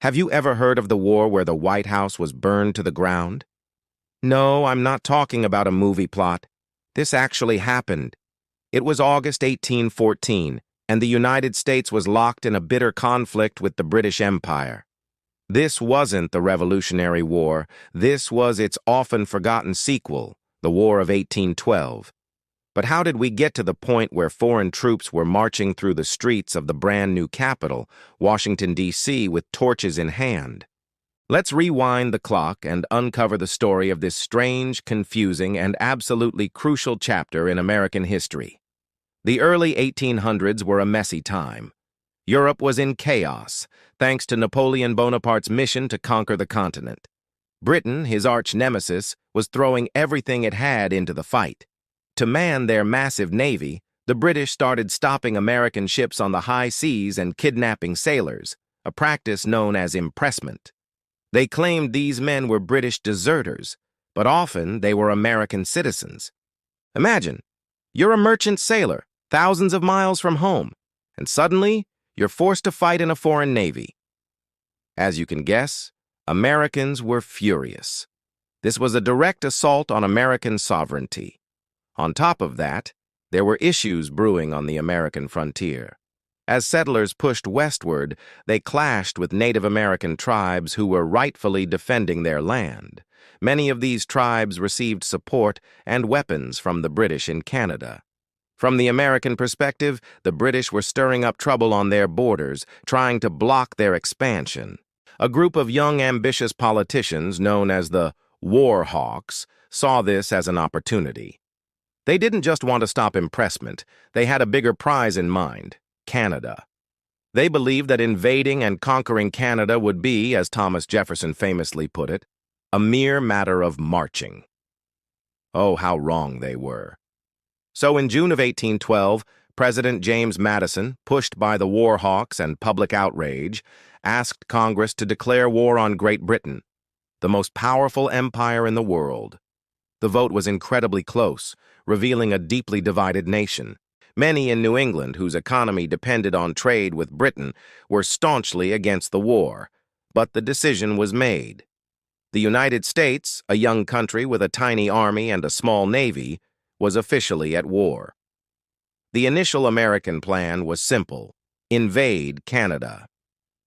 Have you ever heard of the war where the White House was burned to the ground? No, I'm not talking about a movie plot. This actually happened. It was August 1814, and the United States was locked in a bitter conflict with the British Empire. This wasn't the Revolutionary War. This was its often forgotten sequel, the War of 1812. But how did we get to the point where foreign troops were marching through the streets of the brand new capital, Washington, D.C., with torches in hand? Let's rewind the clock and uncover the story of this strange, confusing, and absolutely crucial chapter in American history. The early 1800s were a messy time. Europe was in chaos, thanks to Napoleon Bonaparte's mission to conquer the continent. Britain, his arch-nemesis, was throwing everything it had into the fight. To man their massive navy, the British started stopping American ships on the high seas and kidnapping sailors, a practice known as impressment. They claimed these men were British deserters, but often they were American citizens. Imagine, you're a merchant sailor, thousands of miles from home, and suddenly you're forced to fight in a foreign navy. As you can guess, Americans were furious. This was a direct assault on American sovereignty. On top of that, there were issues brewing on the American frontier. As settlers pushed westward, they clashed with Native American tribes who were rightfully defending their land. Many of these tribes received support and weapons from the British in Canada. From the American perspective, the British were stirring up trouble on their borders, trying to block their expansion. A group of young, ambitious politicians known as the War Hawks saw this as an opportunity. They didn't just want to stop impressment, they had a bigger prize in mind: Canada. They believed that invading and conquering Canada would be, as Thomas Jefferson famously put it, a mere matter of marching. Oh, how wrong they were. So in June of 1812, President James Madison, pushed by the War Hawks and public outrage, asked Congress to declare war on Great Britain, the most powerful empire in the world. The vote was incredibly close, revealing a deeply divided nation. Many in New England, whose economy depended on trade with Britain, were staunchly against the war, but the decision was made. The United States, a young country with a tiny army and a small navy, was officially at war. The initial American plan was simple: invade Canada.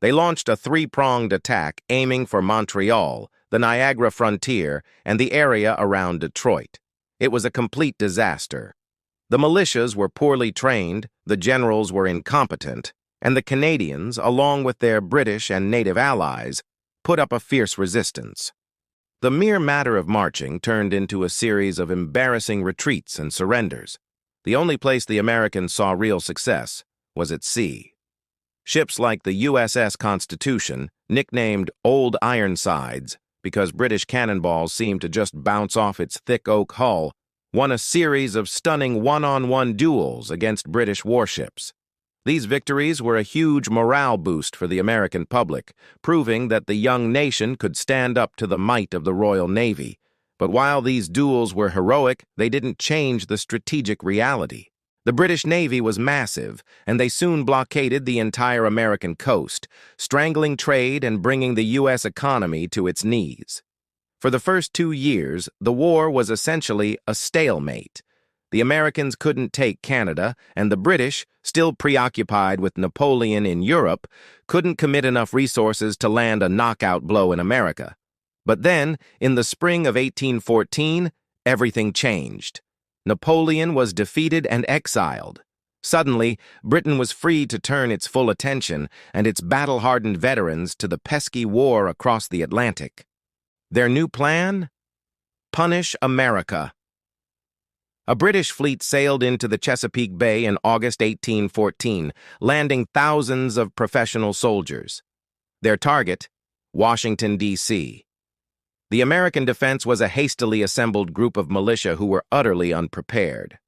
They launched a three-pronged attack aiming for Montreal, the Niagara frontier, and the area around Detroit. It was a complete disaster. The militias were poorly trained, the generals were incompetent, and the Canadians, along with their British and native allies, put up a fierce resistance. The mere matter of marching turned into a series of embarrassing retreats and surrenders. The only place the Americans saw real success was at sea. Ships like the USS Constitution, nicknamed Old Ironsides because British cannonballs seemed to just bounce off its thick oak hull, won a series of stunning one-on-one duels against British warships. These victories were a huge morale boost for the American public, proving that the young nation could stand up to the might of the Royal Navy. But while these duels were heroic, they didn't change the strategic reality. The British Navy was massive, and they soon blockaded the entire American coast, strangling trade and bringing the U.S. economy to its knees. For the first 2 years, the war was essentially a stalemate. The Americans couldn't take Canada, and the British, still preoccupied with Napoleon in Europe, couldn't commit enough resources to land a knockout blow in America. But then, in the spring of 1814, everything changed. Napoleon was defeated and exiled. Suddenly, Britain was free to turn its full attention and its battle-hardened veterans to the pesky war across the Atlantic. Their new plan? Punish America. A British fleet sailed into the Chesapeake Bay in August 1814, landing thousands of professional soldiers. Their target? Washington, D.C. The American defense was a hastily assembled group of militia who were utterly unprepared.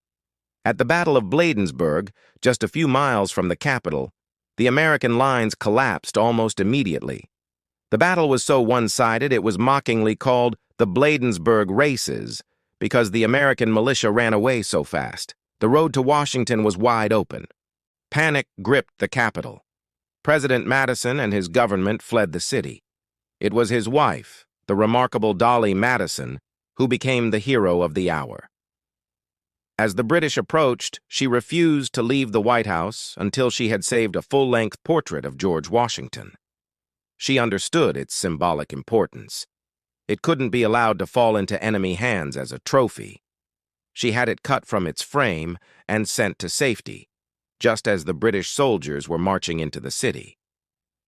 At the Battle of Bladensburg, just a few miles from the capital, the American lines collapsed almost immediately. The battle was so one-sided it was mockingly called the Bladensburg Races, because the American militia ran away so fast. The road to Washington was wide open. Panic gripped the capital. President Madison and his government fled the city. It was his wife, the remarkable Dolly Madison, who became the hero of the hour. As the British approached, she refused to leave the White House until she had saved a full-length portrait of George Washington. She understood its symbolic importance. It couldn't be allowed to fall into enemy hands as a trophy. She had it cut from its frame and sent to safety, just as the British soldiers were marching into the city.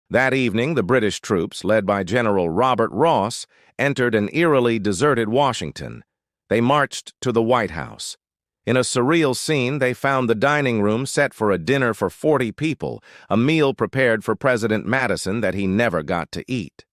That evening, the British troops, led by General Robert Ross, entered an eerily deserted Washington. They marched to the White House. In a surreal scene, they found the dining room set for a dinner for 40 people, a meal prepared for President Madison that he never got to eat.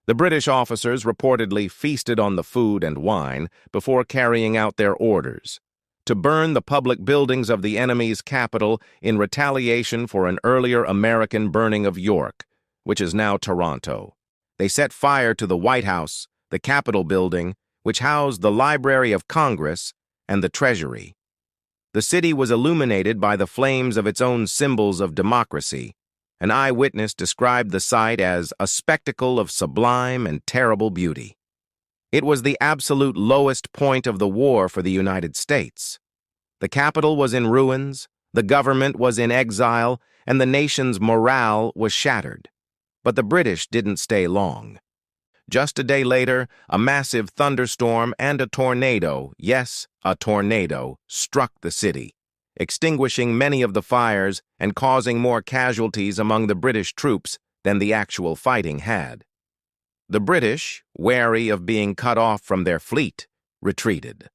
The British officers reportedly feasted on the food and wine before carrying out their orders: to burn the public buildings of the enemy's capital in retaliation for an earlier American burning of York, which is now Toronto. They set fire to the White House, the Capitol building, which housed the Library of Congress, and the Treasury. The city was illuminated by the flames of its own symbols of democracy. An eyewitness described the sight as a spectacle of sublime and terrible beauty. It was the absolute lowest point of the war for the United States. The Capitol was in ruins, the government was in exile, and the nation's morale was shattered. But the British didn't stay long. Just a day later, a massive thunderstorm and a tornado, yes, a tornado, struck the city, extinguishing many of the fires and causing more casualties among the British troops than the actual fighting had. The British, wary of being cut off from their fleet, retreated.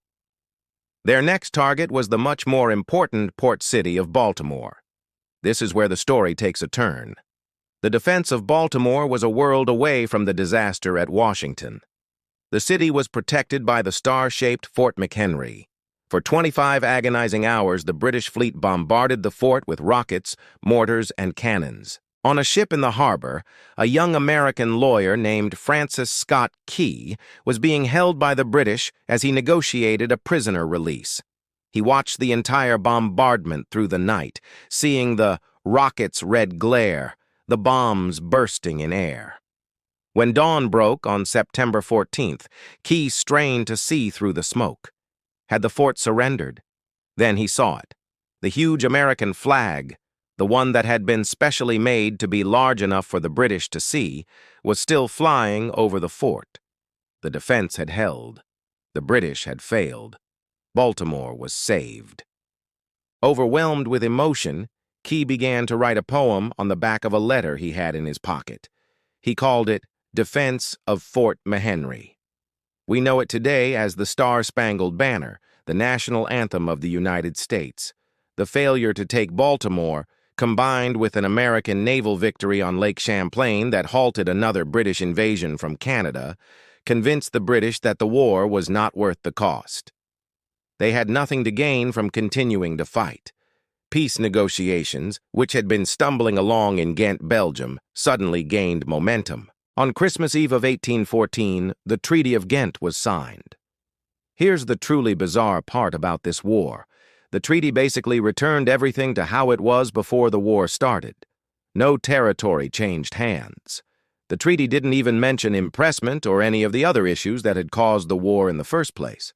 Their next target was the much more important port city of Baltimore. This is where the story takes a turn. The defense of Baltimore was a world away from the disaster at Washington. The city was protected by the star-shaped Fort McHenry. For 25 agonizing hours, the British fleet bombarded the fort with rockets, mortars, and cannons. On a ship in the harbor, a young American lawyer named Francis Scott Key was being held by the British as he negotiated a prisoner release. He watched the entire bombardment through the night, seeing the rockets' red glare, the bombs bursting in air. When dawn broke on September 14th, Key strained to see through the smoke. Had the fort surrendered? Then he saw it. The huge American flag, the one that had been specially made to be large enough for the British to see, was still flying over the fort. The defense had held. The British had failed. Baltimore was saved. Overwhelmed with emotion, Key began to write a poem on the back of a letter he had in his pocket. He called it Defense of Fort McHenry. We know it today as the Star-Spangled Banner, the national anthem of the United States. The failure to take Baltimore, combined with an American naval victory on Lake Champlain that halted another British invasion from Canada, convinced the British that the war was not worth the cost. They had nothing to gain from continuing to fight. Peace negotiations, which had been stumbling along in Ghent, Belgium, suddenly gained momentum. On Christmas Eve of 1814, the Treaty of Ghent was signed. Here's the truly bizarre part about this war. The treaty basically returned everything to how it was before the war started. No territory changed hands. The treaty didn't even mention impressment or any of the other issues that had caused the war in the first place.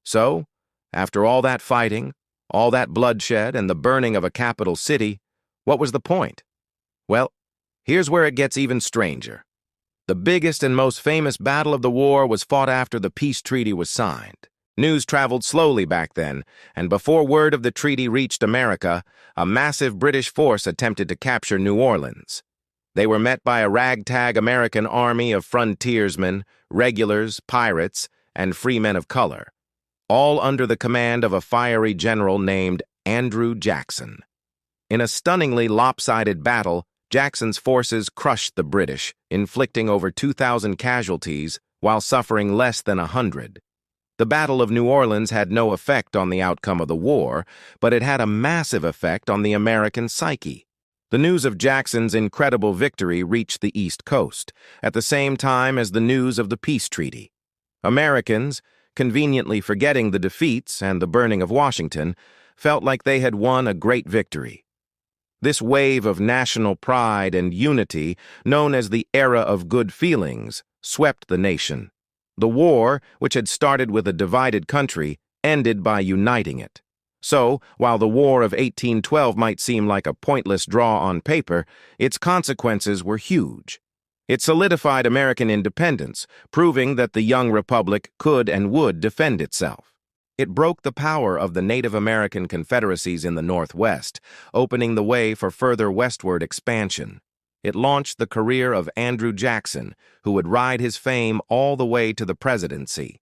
So, after all that fighting, all that bloodshed, and the burning of a capital city, what was the point? Well, here's where it gets even stranger. The biggest and most famous battle of the war was fought after the peace treaty was signed. News traveled slowly back then, and before word of the treaty reached America, a massive British force attempted to capture New Orleans. They were met by a ragtag American army of frontiersmen, regulars, pirates, and free men of color, all under the command of a fiery general named Andrew Jackson. In a stunningly lopsided battle, Jackson's forces crushed the British, inflicting over 2,000 casualties while suffering less than 100. The Battle of New Orleans had no effect on the outcome of the war, but it had a massive effect on the American psyche. The news of Jackson's incredible victory reached the East Coast, at the same time as the news of the peace treaty. Americans, conveniently forgetting the defeats and the burning of Washington, felt like they had won a great victory. This wave of national pride and unity, known as the Era of Good Feelings, swept the nation. The war, which had started with a divided country, ended by uniting it. So, while the War of 1812 might seem like a pointless draw on paper, its consequences were huge. It solidified American independence, proving that the young republic could and would defend itself. It broke the power of the Native American confederacies in the Northwest, opening the way for further westward expansion. It launched the career of Andrew Jackson, who would ride his fame all the way to the presidency.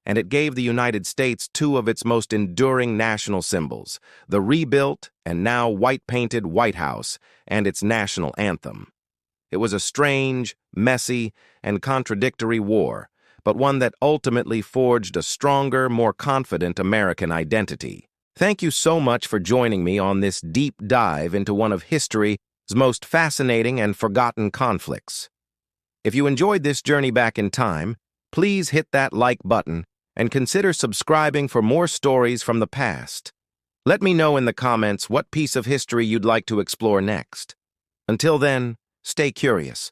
And it gave the United States two of its most enduring national symbols, the rebuilt and now white-painted White House and its national anthem. It was a strange, messy, and contradictory war, but one that ultimately forged a stronger, more confident American identity. Thank you so much for joining me on this deep dive into one of history's most fascinating and forgotten conflicts. If you enjoyed this journey back in time, please hit that like button and consider subscribing for more stories from the past. Let me know in the comments what piece of history you'd like to explore next. Until then, stay curious.